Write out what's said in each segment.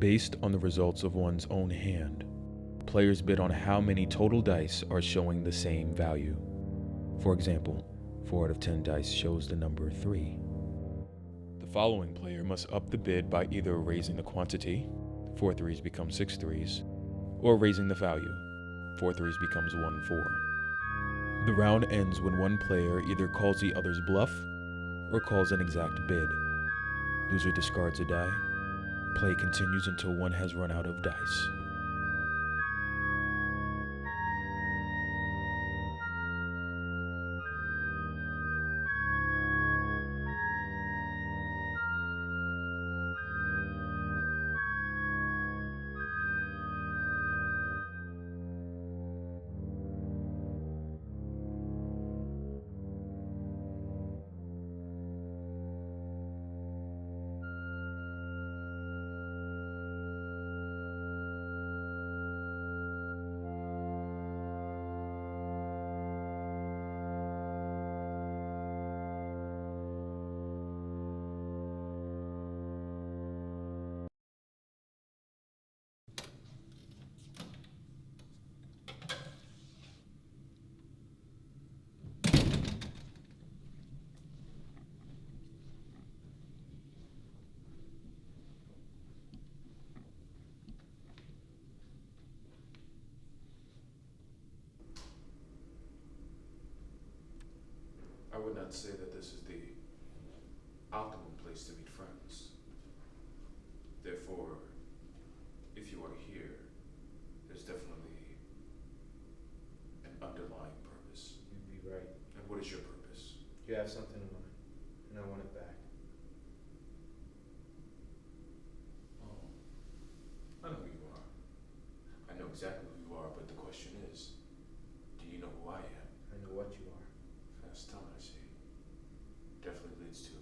Based on the results of one's own hand, players bid on how many total dice are showing the same value. For example, 4 out of 10 dice shows the number 3. The following player must up the bid by either raising the quantity, 4 threes become 6 threes, or raising the value, 4 threes becomes 1 4. The round ends when one player either calls the other's bluff or calls an exact bid. Loser discards a die. Play continues until one has run out of dice. I would not say that this is the optimum place to meet friends. Therefore, if you are here, there's definitely an underlying purpose. You'd be right. And what is your purpose? You have something in mind, and I want it back. Oh, I know who you are. I know exactly who you are, but the question is, do you know who I am? I know what you are. Fast tongue, I see. Definitely leads to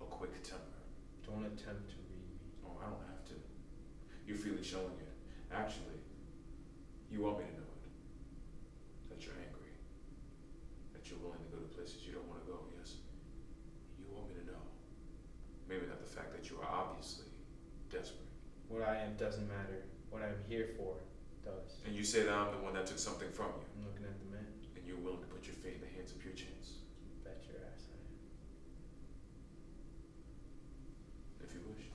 a quick temper. Don't attempt to read me. Oh, I don't have to. You're freely showing it. Actually, you want me to know it. That you're angry. That you're willing to go to places you don't want to go, yes? You want me to know. Maybe not the fact that you are obviously desperate. What I am doesn't matter. What I'm here for does. And you say that I'm the one that took something from you. I'm looking at the man. And you're willing to put your fate in the hands of your chance. Bet your ass I am. If you wish.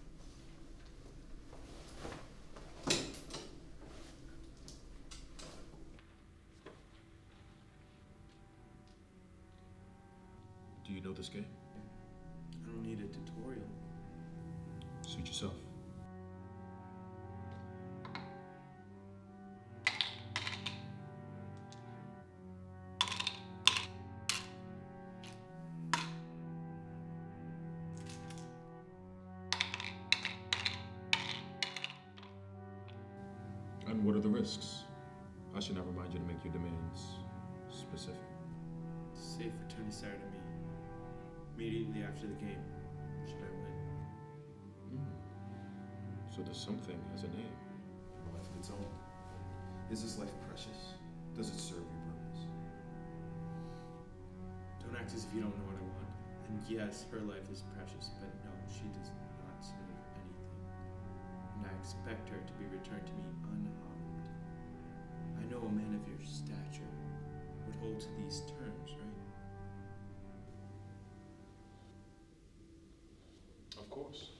Do you know this game? I don't need a tutorial. Suit yourself. And what are the risks? I should not remind you to make your demands specific. Safe return is to me. Immediately after the game, should I win? So this something has a name. A life of its own. Is this life precious? Does it serve your purpose? Don't act as if you don't know what I want. And yes, her life is precious, but no, she does not serve anything. And I expect her to be returned to me unharmed. I know a man of your stature would hold to these terms, right? Of course.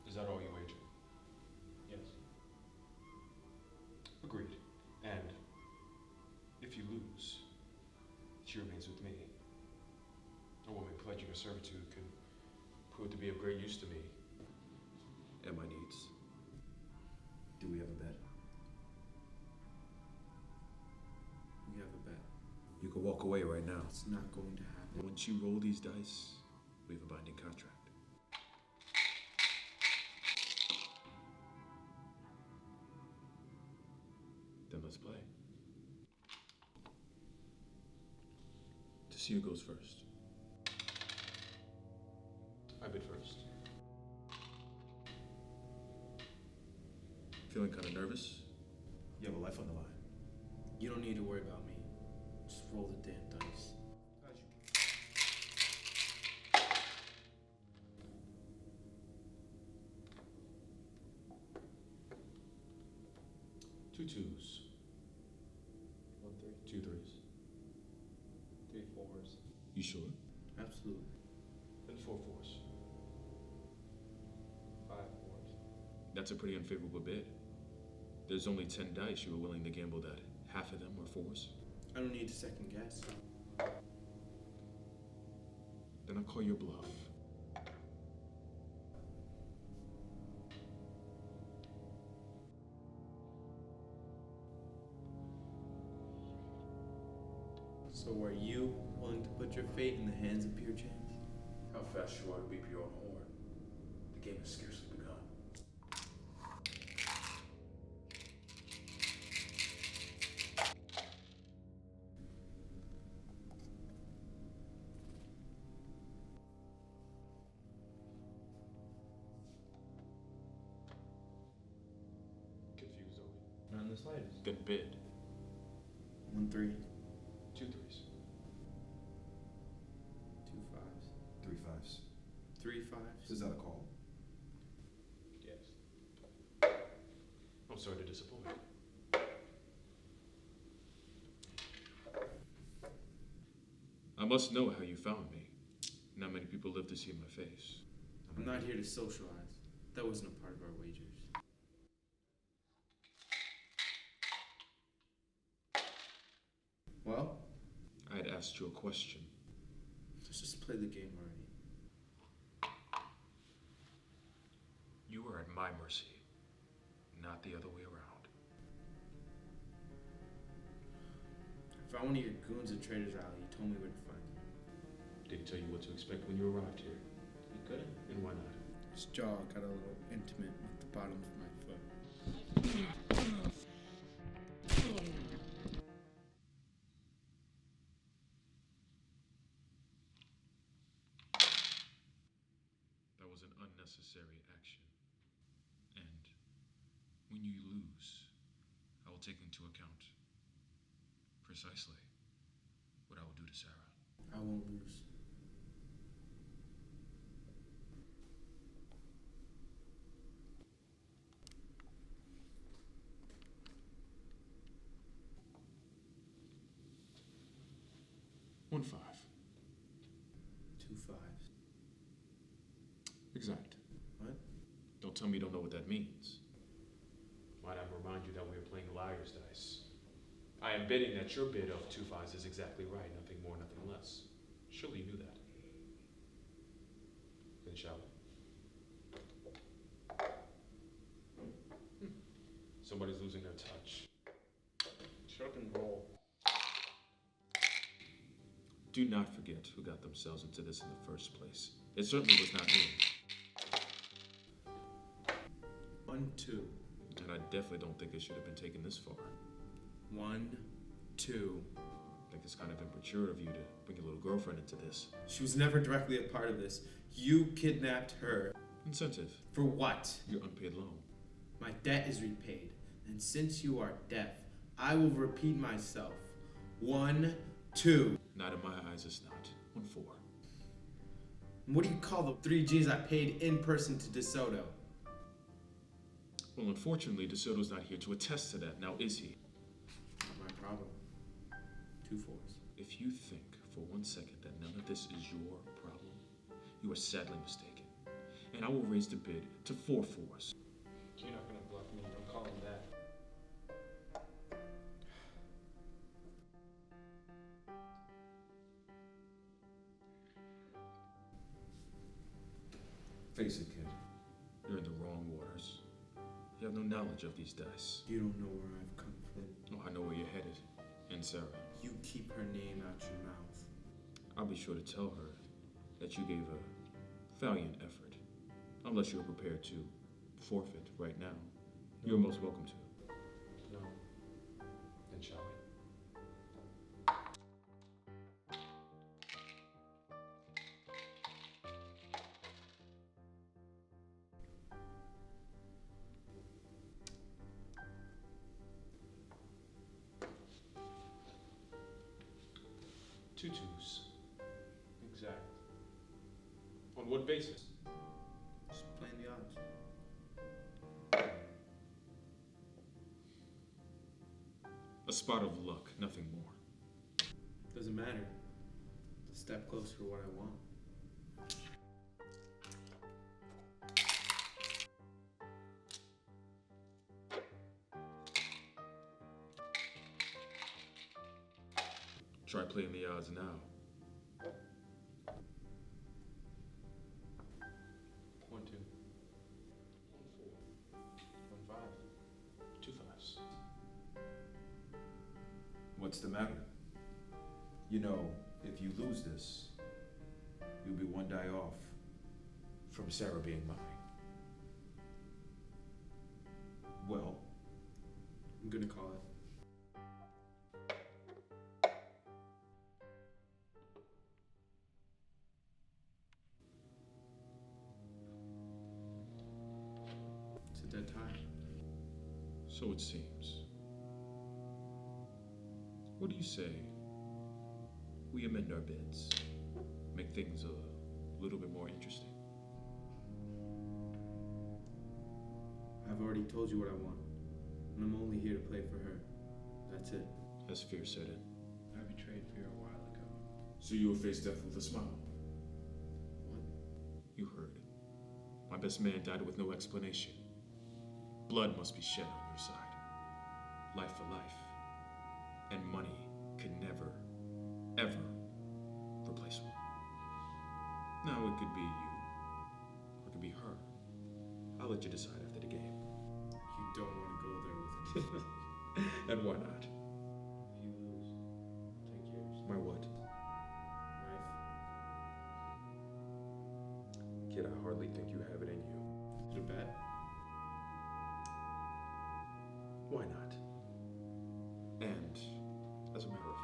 Is that all you wager? Yes. Agreed. And if you lose, she remains with me. A woman pledging her servitude could prove to be of great use to me and my needs. Do we have a bet? We have a bet. You can walk away right now. It's not going to happen. Once you roll these dice, we have a binding contract. Then let's play. To see who goes first. I bid first. Feeling kind of nervous? You have a life on the line. You don't need to worry about me. Just roll the damn dice. 2 twos. 1 3. 2 threes. 3 4s. You sure? Absolutely. Then 4 fours. 5 4s. That's a pretty unfavorable bid. There's only 10 dice you were willing to gamble that half of them are fours. I don't need to second guess. Then I'll call your bluff. So are you willing to put your fate in the hands of pure chance? How fast you are to beep your own horn. The game has scarcely begun. Confused, are we? Not in the slightest. Then bid. 1 3. 2 threes. 2 5s. 3 5s. 3 5s. Is that a call? Yes. I'm sorry to disappoint. I must know how you found me. Not many people live to see my face. I'm not here to socialize. That wasn't a part of our wagers. Well, I had asked you a question. let's just play the game already. You are at my mercy, not the other way around. I found one of your goons at Trader's Alley. He told me where to find you. Did he tell you what to expect when you arrived here? You couldn't. And why not? His jaw got a little intimate with the bottom of my foot. That was an unnecessary action. And when you lose, I will take into account precisely what I will do to Sarah. I won't lose. One 5. 2 5s. Exact. What? Don't tell me you don't know what that means. Might I remind you that we are playing liar's dice. I am betting that your bid of 2 5s is exactly right, nothing more, nothing less. Surely you knew that. Then shall we? Somebody's losing their touch. Shut up and roll. Do not forget who got themselves into this in the first place. It certainly was not me. 1 2. And I definitely don't think it should have been taken this far. 1 2. I think it's kind of immature of you to bring your little girlfriend into this. She was never directly a part of this. You kidnapped her. Incentive. For what? Your unpaid loan. My debt is repaid. And since you are deaf, I will repeat myself. 1 2. Not in my eyes, it's not. 1 4. What do you call the 3 G's I paid in person to DeSoto? Well, unfortunately, DeSoto's not here to attest to that. Now, is he? Not my problem. 2 4s. If you think for 1 second that none of this is your problem, you are sadly mistaken. And I will raise the bid to 4 4s. You're not gonna bluff me. Don't call him that. Face it, kid. You're in the wrong waters. You have no knowledge of these dice. You don't know where I've come from. Oh, I know where you're headed. And Sarah. You keep her name out your mouth. I'll be sure to tell her that you gave a valiant effort. Unless you're prepared to forfeit right now. You're most welcome to. No. Then shall we? Two twos. Exact. On what basis? Just playing the odds. spot of luck, nothing more. Doesn't matter. It's a step closer to what I want. Try playing the odds now. 1, 2. 1, 4. 1, 5. 2 5s. What's the matter? You know, if you lose this, you'll be one die off From Sarah being mine. Well, I'm gonna call it. It's a dead tie. So it seems. What do you say? We amend our bids, make things a little bit more interesting. I've already told you what I want, and I'm only here to play for her. That's it. As fear set in. I betrayed fear a while ago. So you will face death with a smile. What? You heard. My best man died with no explanation. Blood must be shed on your side. Life for life. And money can never, ever replace one. Now it could be you, or it could be her. I'll let you decide after the game. You don't want to go there with me. And why not? If you lose, take yours. My what? Life. Kid, I hardly think you have it in you. Is it a bet? Why not? And, as a matter of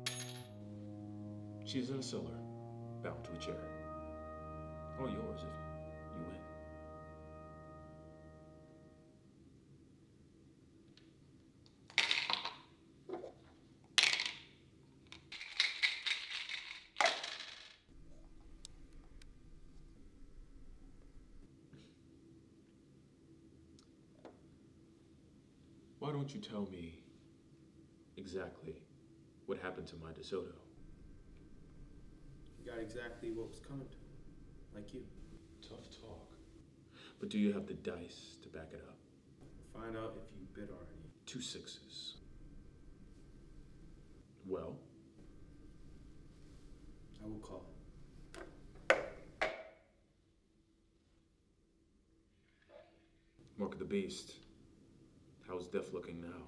fact, she's in a cellar, bound to a chair. All yours if you win. Why don't you tell me exactly what happened to my DeSoto? You got exactly what was coming to me. Like you. Tough talk. But do you have the dice to back it up? Find out if you bid already. 2 6s. Well, I will call it. Mark of the Beast. How's death looking now?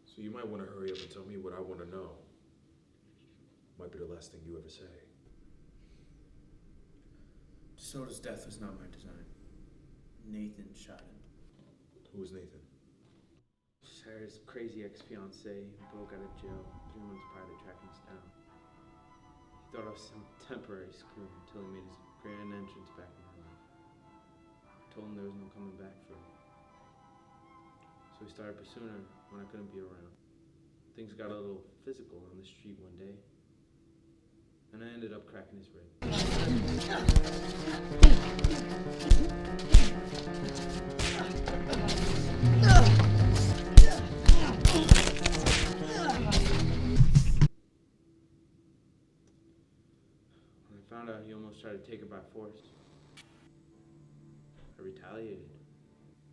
So you might want to hurry up and tell me what I want to know. Might be the last thing you ever say. DeSoto's death was not my design. Nathan shot him. Who was Nathan? Sarah's crazy ex-fiance broke out of jail 3 months prior to tracking us down. He thought I was some temporary screw until he made his grand entrance back in her life. I told him there was no coming back for her. So he started pursuing her when I couldn't be around. Things got a little physical on the street one day, and I ended up cracking his rib. When I found out he almost tried to take her by force, I retaliated.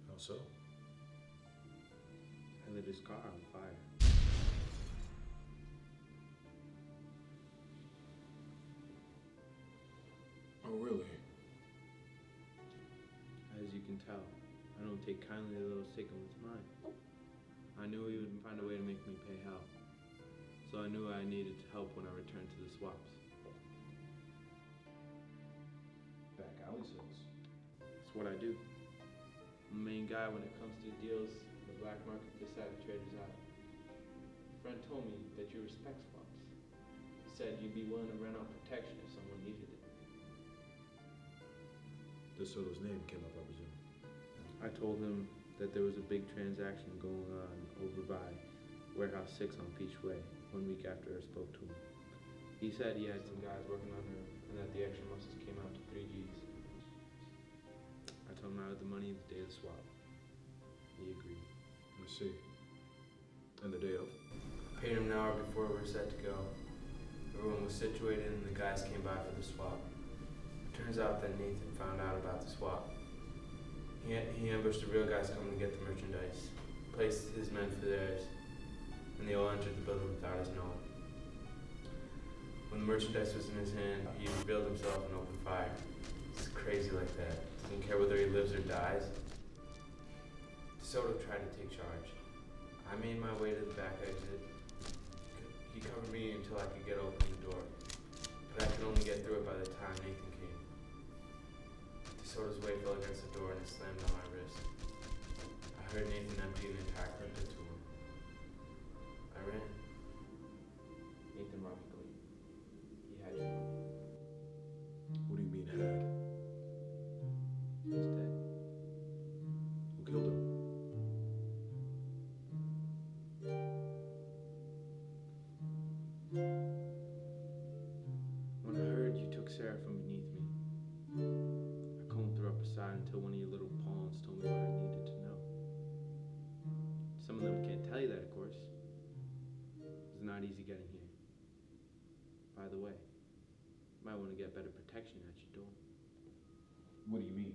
How so? I lit his car on fire. Oh, really? As you can tell, I don't take kindly to those taken with mine. I knew he would find a way to make me pay hell, so I knew I needed help when I returned to the swaps. back alley sales. It's what I do. I'm the main guy when it comes to deals in the black market this side of Trader's Eye. A friend told me that you respect swaps. He said you'd be willing to rent out protection if someone needed it. DeSoto's name came up, I presume. I told him that there was a big transaction going on over by Warehouse 6 on Peach Way 1 week after I spoke to him. He said he had some guys working on her and that the extra muscles came out to 3 Gs. I told him I owed the money the day of the swap. He agreed. I see. And the day of? I paid him an hour before we were set to go. Everyone was situated and the guys came by for the swap. Turns out that Nathan found out about the swap. He ambushed the real guys coming to get the merchandise, placed his men for theirs, and they all entered the building without his knowing. When the merchandise was in his hand, he revealed himself and opened fire. It's crazy like that. Doesn't care whether he lives or dies. DeSoto tried to take charge. I made my way to the back exit. He covered me until I could get open the door, but I could only get through it by the time Nathan came. DeSoto's weight fell against the door and it slammed on my wrist. I heard Nathan empty an entire clip into him. I ran. Nathan robbed Goley. He had your money. What do you mean, had? He's dead. Who killed him? When I heard you took Sarah from beneath me, I combed her up aside until one of your little pawns told me what I needed to know. Some of them can't tell you that, of course. It's not easy getting here. By the way, you might want to get better protection at your door. What do you mean?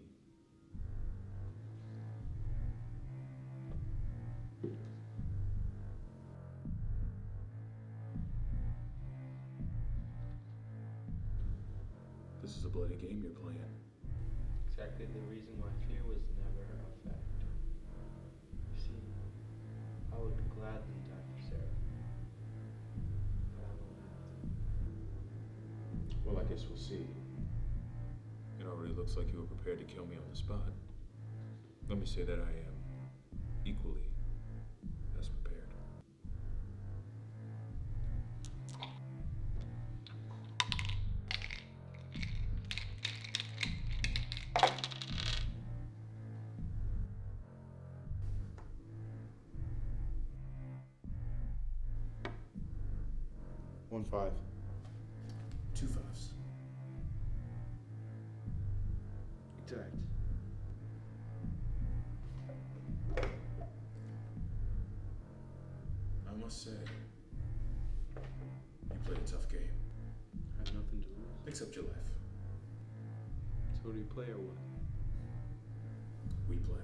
This is a bloody game you're playing. Exactly the reason why fear was never a factor. You see, I would gladly die for Sarah. But I won't have to. Well, I guess we'll see. It already looks like you were prepared to kill me on the spot. Let me say that I am equally as prepared. One five. 2 5s. Exact. I must say, you played a tough game. I have nothing to lose. Except your life. So do you play or what? We play.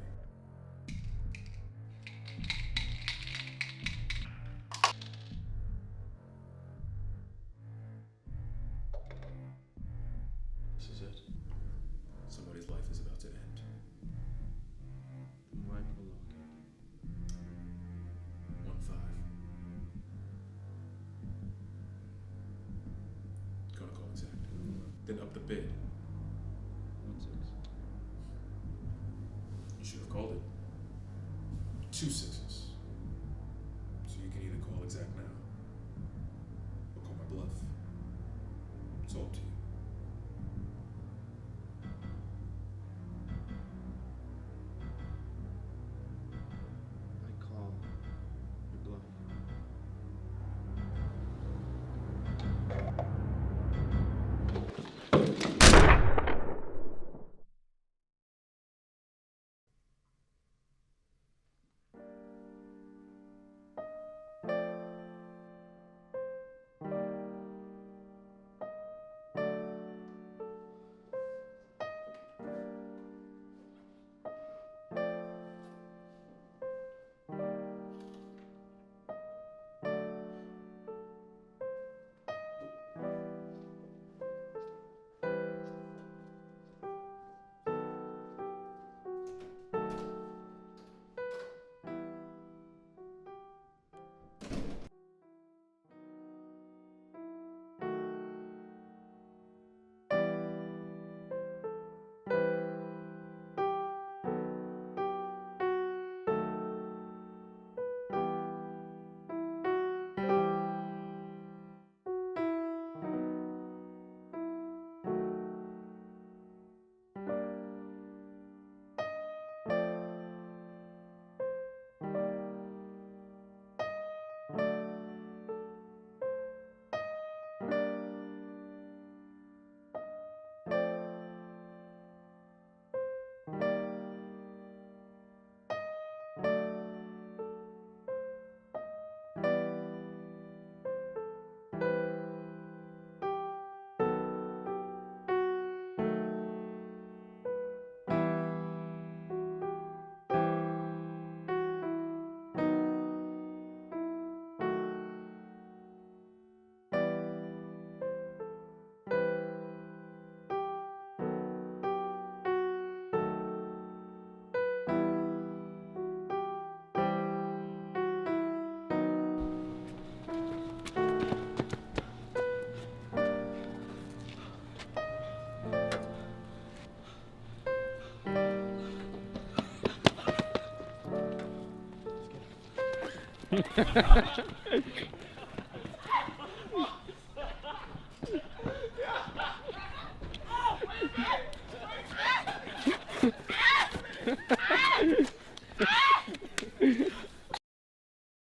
This is it. Somebody's life is about to end. Then why prolong it? 1 5. Gonna call exact. Then up the bid. 1 6. You should have called it 2 6s. So you can either call exact now or call my bluff. It's all up to you. I call your bluff.